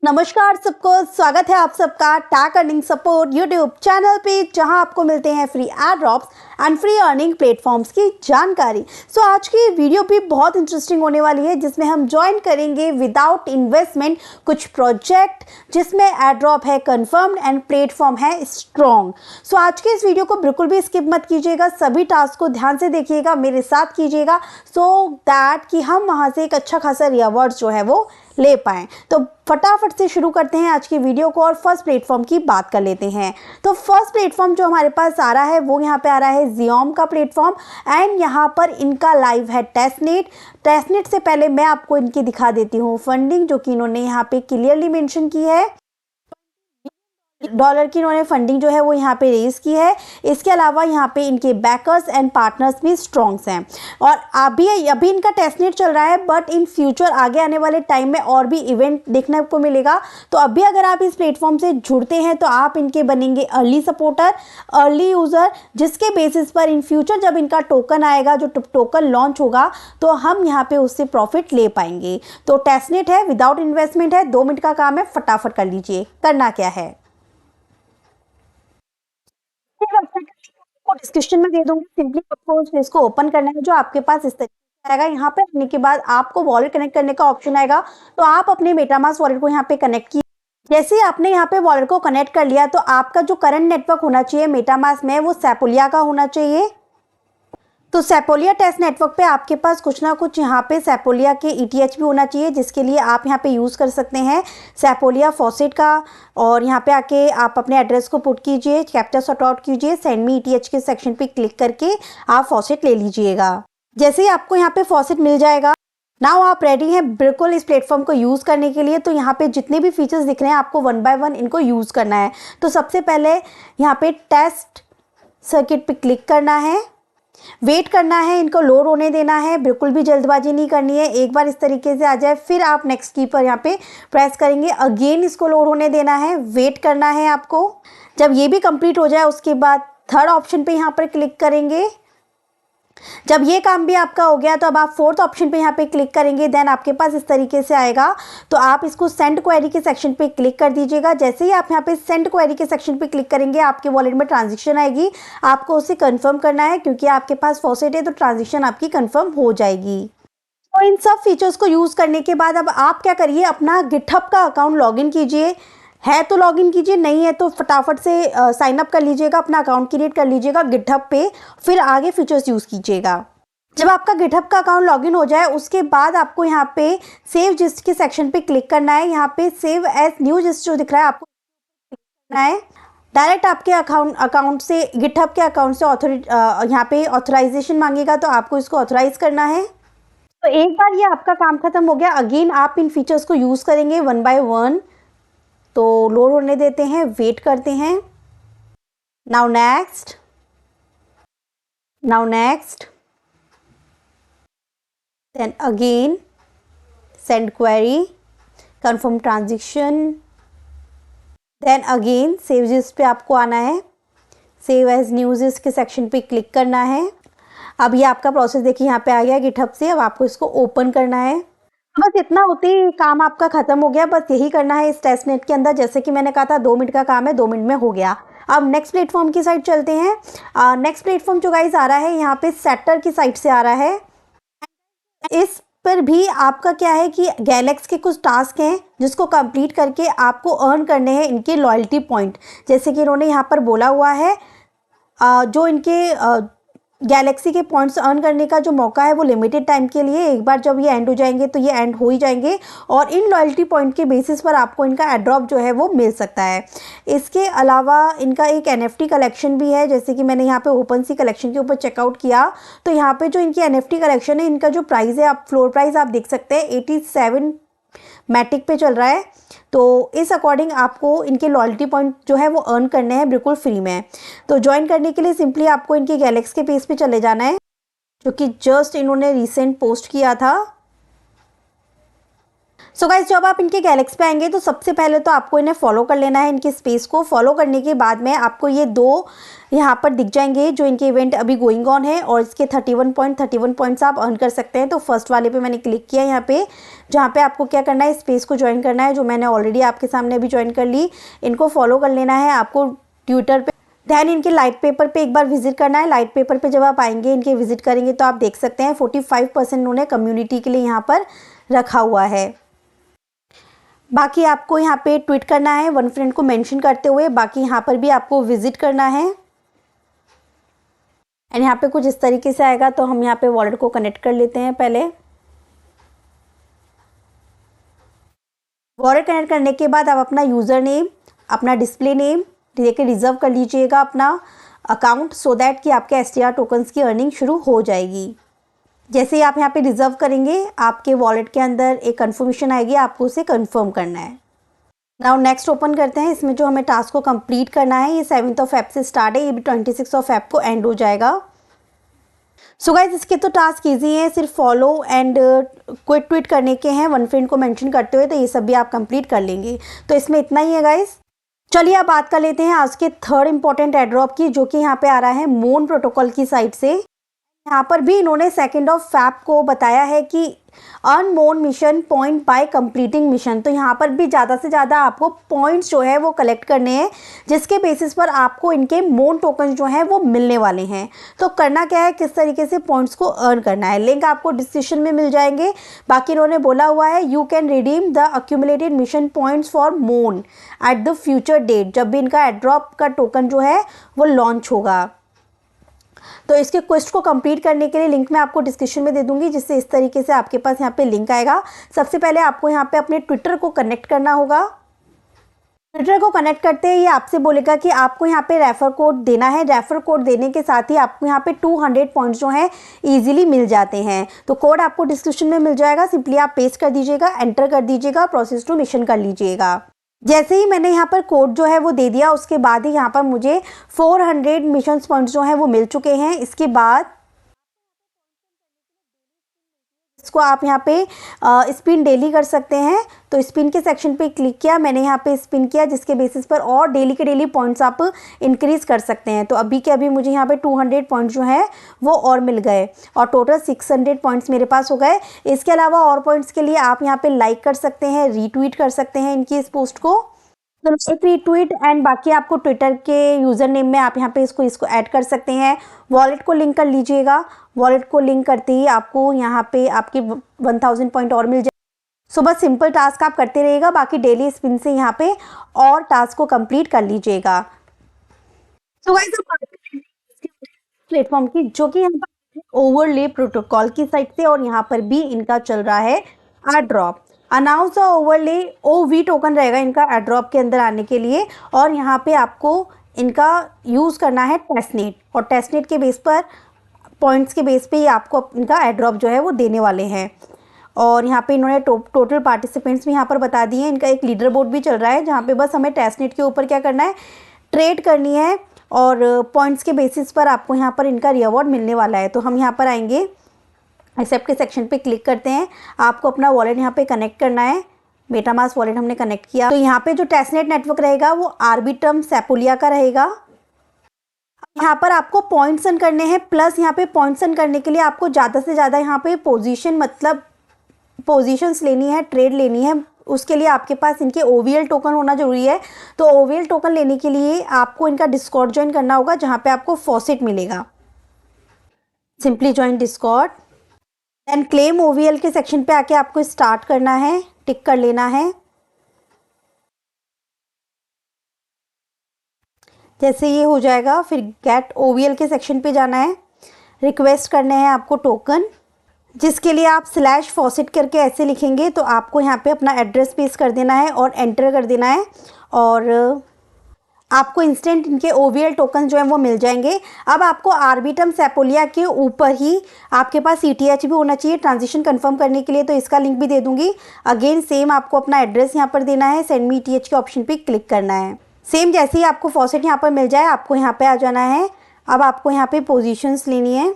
नमस्कार सबको, स्वागत है आप सबका tag earning support YouTube channel पे, जहां आपको मिलते हैं free add drops and free earning platforms की जानकारी। सो आज की वीडियो भी बहुत इंटरेस्टिंग होने वाली है, जिसमें हम ज्वाइन करेंगे विदाउट इन्वेस्टमेंट कुछ प्रोजेक्ट जिसमें एड ड्रॉप है कंफर्म्ड एंड प्लेटफॉर्म है स्ट्रॉन्ग। सो आज के इस वीडियो को बिल्कुल भी स्किप मत कीजिएगा, सभी टास्क को ध्यान से देखिएगा, मेरे साथ कीजिएगा, सो दैट कि हम वहाँ से एक अच्छा खासा रिवॉर्ड्स जो है वो ले पाएँ। तो फटाफट से शुरू करते हैं आज की वीडियो को और फर्स्ट प्लेटफॉर्म की बात कर लेते हैं। तो फर्स्ट प्लेटफॉर्म जो हमारे पास आ रहा है वो यहाँ पे आ रहा है Ziom का प्लेटफॉर्म एंड यहाँ पर इनका लाइव है टेस्टनेट। टेस्टनेट से पहले मैं आपको इनकी दिखा देती हूँ फंडिंग, जो कि इन्होंने यहाँ पे क्लियरली मेंशन की है। डॉलर की इन्होंने फंडिंग जो है वो यहाँ पे रेज की है। इसके अलावा यहाँ पे इनके बैकर्स एंड पार्टनर्स भी स्ट्रॉन्ग्स हैं और अभी इनका टेस्टनेट चल रहा है, बट इन फ्यूचर आगे आने वाले टाइम में और भी इवेंट देखने को मिलेगा। तो अभी अगर आप इस प्लेटफॉर्म से जुड़ते हैं तो आप इनके बनेंगे अर्ली सपोर्टर, अर्ली यूज़र, जिसके बेसिस पर इन फ्यूचर जब इनका टोकन आएगा, जो टोकन लॉन्च होगा, तो हम यहाँ पे उससे प्रॉफिट ले पाएंगे। तो टेस्टनेट है, विदाउट इन्वेस्टमेंट है, 2 मिनट का काम है, फटाफट कर लीजिए। करना क्या है, डिस्क्रिप्शन में दे दूंगी, सिंपली आपको इसको ओपन करना है। जो आपके पास इस तरीके से आएगा, यहाँ पे आने के बाद आपको वॉलेट कनेक्ट करने का ऑप्शन आएगा, तो आप अपने मेटामास्क वॉलेट को यहाँ पे कनेक्ट कीजिए। जैसे ही आपने यहाँ पे वॉलेट को कनेक्ट कर लिया, तो आपका जो करंट नेटवर्क होना चाहिए मेटामास्क में वो सेपोलिया का होना चाहिए। तो सेपोलिया टेस्ट नेटवर्क पे आपके पास कुछ ना कुछ यहाँ पे सेपोलिया के ETH भी होना चाहिए, जिसके लिए आप यहाँ पे यूज़ कर सकते हैं सेपोलिया फॉसेट का। और यहाँ पे आके आप अपने एड्रेस को पुट कीजिए, कैप्चा सॉर्ट आउट कीजिए, सेंड मी ETH के सेक्शन पे क्लिक करके आप फॉसेट ले लीजिएगा। जैसे ही आपको यहाँ पे फॉसेट मिल जाएगा, नाउ आप रेडी हैं बिल्कुल इस प्लेटफॉर्म को यूज़ करने के लिए। तो यहाँ पे जितने भी फीचर्स दिख रहे हैं, आपको 1 बाय 1 इनको यूज़ करना है। तो सबसे पहले यहाँ पे टेस्ट सर्किट पे क्लिक करना है, वेट करना है, इनको लोड होने देना है, बिल्कुल भी जल्दबाजी नहीं करनी है। एक बार इस तरीके से आ जाए, फिर आप नेक्स्ट की पर यहाँ पे प्रेस करेंगे, अगेन इसको लोड होने देना है, वेट करना है आपको। जब ये भी कंप्लीट हो जाए, उसके बाद थर्ड ऑप्शन पे यहाँ पर क्लिक करेंगे। जब ये काम भी आपका हो गया, तो अब आप फोर्थ ऑप्शन पे यहाँ पे क्लिक करेंगे। देन आपके पास इस तरीके से आएगा, तो आप इसको सेंड क्वेरी के सेक्शन पे क्लिक कर दीजिएगा। जैसे ही आप यहाँ पे सेंड क्वेरी के सेक्शन पे क्लिक करेंगे, आपके वॉलेट में ट्रांजेक्शन आएगी, आपको उसे कंफर्म करना है, क्योंकि आपके पास फॉसेट है तो ट्रांजेक्शन आपकी कंफर्म हो जाएगी। तो इन सब फीचर्स को यूज़ करने के बाद अब आप क्या करिए, अपना गिटहब का अकाउंट लॉगिन कीजिए। है तो लॉगिन कीजिए, नहीं है तो फटाफट से साइन अप कर लीजिएगा, अपना अकाउंट क्रिएट कर लीजिएगा गिटहब पे, फिर आगे फीचर्स यूज़ कीजिएगा। जब आपका गिटहब का अकाउंट लॉगिन हो जाए, उसके बाद आपको यहाँ पे सेव जिस्ट के सेक्शन पे क्लिक करना है। यहाँ पे सेव एज न्यू जिस्ट जो दिख रहा है, आपको करना है। डायरेक्ट आपके अकाउंट से, गिटहब के अकाउंट से यहाँ पे ऑथराइजेशन मांगेगा, तो आपको इसको ऑथराइज करना है। तो एक बार ये आपका काम खत्म हो गया, अगेन आप इन फीचर्स को यूज़ करेंगे 1 बाय 1। तो लोड होने देते हैं, वेट करते हैं। Now next, now next, then again send query, confirm transaction, then again save जिस पे आपको आना है, सेव एज न्यूज़ के सेक्शन पे क्लिक करना है। अब ये आपका प्रोसेस देखिए यहाँ पे आ गया गिटहब से। अब आपको इसको ओपन करना है। बस इतना होते ही काम आपका खत्म हो गया। बस यही करना है इस टेस्टनेट के अंदर। जैसे कि मैंने कहा था 2 मिनट का काम है, 2 मिनट में हो गया। अब नेक्स्ट प्लेटफॉर्म की साइड चलते हैं। नेक्स्ट प्लेटफॉर्म जो गाइस आ रहा है, यहाँ पे सेटर की साइड से आ रहा है। इस पर भी आपका क्या है कि गैलेक्स के कुछ टास्क हैं जिसको कंप्लीट करके आपको अर्न करने हैं इनके लॉयल्टी पॉइंट। जैसे कि इन्होंने यहाँ पर बोला हुआ है, जो इनके गैलेक्सी के पॉइंट्स अर्न करने का जो मौका है वो लिमिटेड टाइम के लिए, एक बार जब ये एंड हो जाएंगे तो ये एंड हो ही जाएंगे, और इन लॉयल्टी पॉइंट के बेसिस पर आपको इनका एड्रॉप जो है वो मिल सकता है। इसके अलावा इनका एक NFT कलेक्शन भी है। जैसे कि मैंने यहाँ पे ओपन सी कलेक्शन के ऊपर चेकआउट किया, तो यहाँ पे जो इनकी NFT कलेक्शन है, इनका जो प्राइस है, आप फ्लोर प्राइस आप देख सकते हैं 87 मैटिक पे चल रहा है। तो इस अकॉर्डिंग आपको इनके लॉयल्टी पॉइंट जो है वो अर्न करने हैं बिल्कुल फ्री में। तो ज्वाइन करने के लिए सिंपली आपको इनके गैलेक्स के पेज पे चले जाना है, जो कि जस्ट इन्होंने रिसेंट पोस्ट किया था। सो गाइस जब आप इनके गैलेक्स पे आएंगे तो सबसे पहले तो आपको इन्हें फॉलो कर लेना है, इनके स्पेस को फॉलो करने के बाद में आपको ये दो यहाँ पर दिख जाएंगे जो इनके इवेंट अभी गोइंग ऑन है और इसके 31 पॉइंट्स आप अर्न कर सकते हैं। तो फर्स्ट वाले पे मैंने क्लिक किया यहाँ पे, जहाँ पे आपको क्या करना है, स्पेस को ज्वाइन करना है, जो मैंने ऑलरेडी आपके सामने अभी ज्वाइन कर ली। इनको फॉलो कर लेना है आपको ट्विटर पे, दैन इनके लाइट पेपर पे एक बार विजिट करना है। लाइट पेपर पे जब आप आएंगे, इनके विजिट करेंगे तो आप देख सकते हैं 45% उन्होंने कम्युनिटी के लिए यहाँ पर रखा हुआ है। बाकी आपको यहाँ पे ट्वीट करना है वन फ्रेंड को मेंशन करते हुए, बाकी यहाँ पर भी आपको विजिट करना है एंड यहाँ पे कुछ इस तरीके से आएगा। तो हम यहाँ पे वॉलेट को कनेक्ट कर लेते हैं। पहले वॉलेट कनेक्ट करने के बाद आप अपना यूज़र नेम, अपना डिस्प्ले नेम देके रिजर्व कर लीजिएगा अपना अकाउंट, सो दैट कि आपके STR टोकन्स की अर्निंग शुरू हो जाएगी। जैसे ही आप यहाँ पे रिजर्व करेंगे, आपके वॉलेट के अंदर एक कन्फर्मेशन आएगी, आपको उसे कंफर्म करना है। नाउ नेक्स्ट ओपन करते हैं। इसमें जो हमें टास्क को कंप्लीट करना है, ये 7 Feb से स्टार्ट है, ये भी 26 Feb को एंड हो जाएगा। सो गाइज इसके तो टास्क ईजी हैं, सिर्फ फॉलो एंड क्विक ट्वीट करने के हैं वन फ्रेंड को मेंशन करते हुए, तो ये सब भी आप कंप्लीट कर लेंगे। तो इसमें इतना ही है गाइज। चलिए अब बात कर लेते हैं आज के थर्ड इंपॉर्टेंट एड्रॉप की, जो कि यहाँ पे आ रहा है मोन प्रोटोकॉल की साइड से। यहाँ पर भी इन्होंने 2 Feb को बताया है कि अर्न मोन mission point by completing mission. तो यहाँ पर भी ज़्यादा से ज़्यादा आपको पॉइंट्स जो है वो कलेक्ट करने हैं, जिसके बेसिस पर आपको इनके मोन टोकन जो हैं वो मिलने वाले हैं। तो करना क्या है, किस तरीके से पॉइंट्स को अर्न करना है, लिंक आपको डिस्क्रिप्शन में मिल जाएंगे। बाकी इन्होंने बोला हुआ है you can redeem the accumulated mission points for मोन एट द फ्यूचर डेट, जब भी इनका एड्रॉप का टोकन जो है वो लॉन्च होगा। तो इसके क्वेस्ट को कंप्लीट करने के लिए लिंक मैं आपको डिस्क्रिप्शन में दे दूंगी, जिससे इस तरीके से आपके पास यहाँ पे लिंक आएगा। सबसे पहले आपको यहाँ पे अपने ट्विटर को कनेक्ट करना होगा। ट्विटर को कनेक्ट करते ही ये आपसे बोलेगा कि आपको यहाँ पे रेफर कोड देना है। रेफर कोड देने के साथ ही आपको यहाँ पे 200 पॉइंट्स जो हैं इजीली मिल जाते हैं। तो कोड आपको डिस्क्रिप्शन में मिल जाएगा, सिंपली आप पेस्ट कर दीजिएगा, एंटर कर दीजिएगा, प्रोसेस टू मिशन कर लीजिएगा। जैसे ही मैंने यहाँ पर कोड जो है वो दे दिया, उसके बाद ही यहाँ पर मुझे 400 मिशन पॉइंट्स जो हैं वो मिल चुके हैं। इसके बाद इसको आप यहाँ पे स्पिन डेली कर सकते हैं। तो स्पिन के सेक्शन पे क्लिक किया, मैंने यहाँ पे स्पिन किया, जिसके बेसिस पर और डेली के डेली पॉइंट्स आप इंक्रीज कर सकते हैं। तो अभी के अभी मुझे यहाँ पे 200 पॉइंट्स जो है वो और मिल गए और टोटल 600 पॉइंट्स मेरे पास हो गए। इसके अलावा और पॉइंट्स के लिए आप यहाँ पे लाइक कर सकते हैं, रीट्वीट कर सकते हैं इनकी इस पोस्ट को, एक रीट्वीट एंड बाकी आपको ट्विटर के यूज़र नेम में आप यहाँ पे इसको ऐड कर सकते हैं। वॉलेट को लिंक कर लीजिएगा। वॉलेट को लिंक करते ही आपको यहाँ पे आपके 1000 पॉइंट और मिल जाए। सो बस सिंपल टास्क आप करते रहिएगा, बाकी डेली स्पिन से यहाँ पे और टास्क को कंप्लीट कर लीजिएगा। सो गाइस प्लेटफॉर्म की, जो कि यहाँ पर ओवरले प्रोटोकॉल की साइड से, और यहाँ पर भी इनका चल रहा है airdrop. Announce the overlay OV token रहेगा इनका एड्रॉप के अंदर आने के लिए, और यहाँ पे आपको इनका यूज़ करना है टेस्टनेट, और टेस्टनेट के बेस पर पॉइंट्स के बेस पे ही आपको इनका एड्रॉप जो है वो देने वाले हैं। और यहाँ पे इन्होंने टोटल पार्टिसिपेंट्स भी यहाँ पर बता दिए हैं। इनका एक लीडर बोर्ड भी चल रहा है, जहाँ पे बस हमें टेस्टनेट के ऊपर क्या करना है, ट्रेड करनी है, और पॉइंट्स के बेसिस पर आपको यहाँ पर इनका रिवॉर्ड मिलने वाला है। तो हम यहाँ पर आएंगे, एक्सेप्ट के सेक्शन पे क्लिक करते हैं। आपको अपना वॉलेट यहाँ पे कनेक्ट करना है। मेटामास्क वॉलेट हमने कनेक्ट किया। तो यहाँ पे जो टेस्टनेट नेटवर्क रहेगा वो आर्बिट्रम सेपोलिया का रहेगा। यहाँ पर आपको पॉइंट्स अर्न करने हैं, प्लस यहाँ पे पॉइंट्स अर्न करने के लिए आपको ज़्यादा से ज़्यादा यहाँ पे पोजीशंस लेनी है, ट्रेड लेनी है। उसके लिए आपके पास इनके OVL टोकन होना जरूरी है। तो OVL टोकन लेने के लिए आपको इनका डिस्कॉर्ड ज्वाइन करना होगा, जहाँ पे आपको फॉसेट मिलेगा। Simply join Discord and claim OVL के सेक्शन पे आके आपको स्टार्ट करना है, टिक कर लेना है। जैसे ये हो जाएगा, फिर गेट OVL के सेक्शन पे जाना है, रिक्वेस्ट करने हैं आपको टोकन, जिसके लिए आप /faucet करके ऐसे लिखेंगे। तो आपको यहाँ पे अपना एड्रेस पेस्ट कर देना है और एंटर कर देना है, और आपको इंस्टेंट इनके OVL टोकन जो है वो मिल जाएंगे। अब आपको आर्बिट्रम सेपोलिया के ऊपर ही आपके पास ETH भी होना चाहिए ट्रांजिशन कंफर्म करने के लिए, तो इसका लिंक भी दे दूंगी। अगेन सेम आपको अपना एड्रेस यहाँ पर देना है, सेंड मी ETH के ऑप्शन पे क्लिक करना है। सेम जैसे ही आपको फॉसेट यहाँ पर मिल जाए, आपको यहाँ पे आ जाना है। अब आपको यहाँ पे पोजीशंस लेनी है।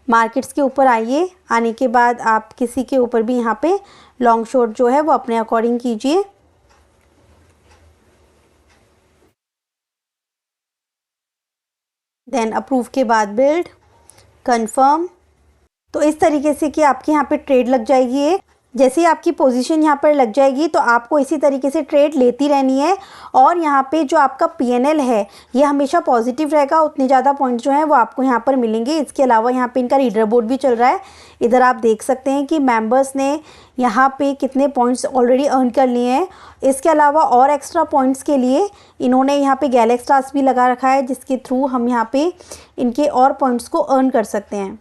मार्केट्स के ऊपर आइए, आने के बाद आप किसी के ऊपर भी यहाँ पे लॉन्ग शॉर्ट जो है वो अपने अकॉर्डिंग कीजिए। देन अप्रूव के बाद बिल्ड, कंफर्म। तो इस तरीके से कि आपके यहाँ पे ट्रेड लग जाएगी। जैसे ही आपकी पोजीशन यहाँ पर लग जाएगी तो आपको इसी तरीके से ट्रेड लेती रहनी है और यहाँ पे जो आपका PNL है ये हमेशा पॉजिटिव रहेगा, उतने ज़्यादा पॉइंट्स जो हैं वो आपको यहाँ पर मिलेंगे। इसके अलावा यहाँ पे इनका लीडर बोर्ड भी चल रहा है। इधर आप देख सकते हैं कि मेंबर्स ने यहाँ पे कितने पॉइंट्स ऑलरेडी अर्न कर लिए हैं। इसके अलावा और एक्स्ट्रा पॉइंट्स के लिए इन्होंने यहाँ पे गैलेक्सी टास्क भी लगा रखा है, जिसके थ्रू हम यहाँ पे इनके और पॉइंट्स को अर्न कर सकते हैं।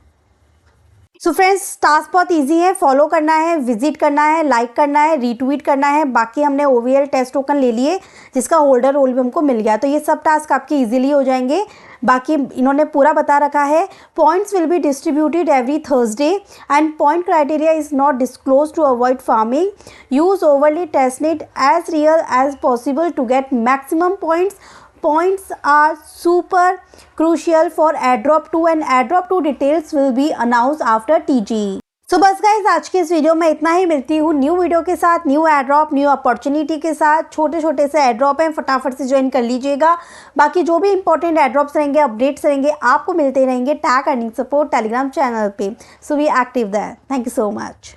सो फ्रेंड्स, टास्क बहुत इजी है, फॉलो करना है, विजिट करना है, लाइक करना है, रीट्वीट करना है। बाकी हमने OVL टेस्ट टोकन ले लिए जिसका होल्डर रोल भी हमको मिल गया, तो ये सब टास्क आपके इजीली हो जाएंगे। बाकी इन्होंने पूरा बता रखा है, points will be distributed every Thursday and point criteria is not disclose to avoid farming. Use overly testnet as real as possible to get maximum points. Points are super crucial for airdrop 2 and airdrop 2 details will be announced after TG. So बस guys, आज के इस video में इतना ही। मिलती हूँ new video के साथ, न्यू एड्रॉप, न्यू अपॉर्चुनिटी के साथ। छोटे छोटे से एड्रॉप हैं, फटाफट से ज्वाइन कर लीजिएगा। बाकी जो भी इंपॉर्टेंट एड्रॉप्स रहेंगे, अपडेट्स रहेंगे, आपको मिलते रहेंगे tag earning support telegram channel पे। So we active that. Thank you so much.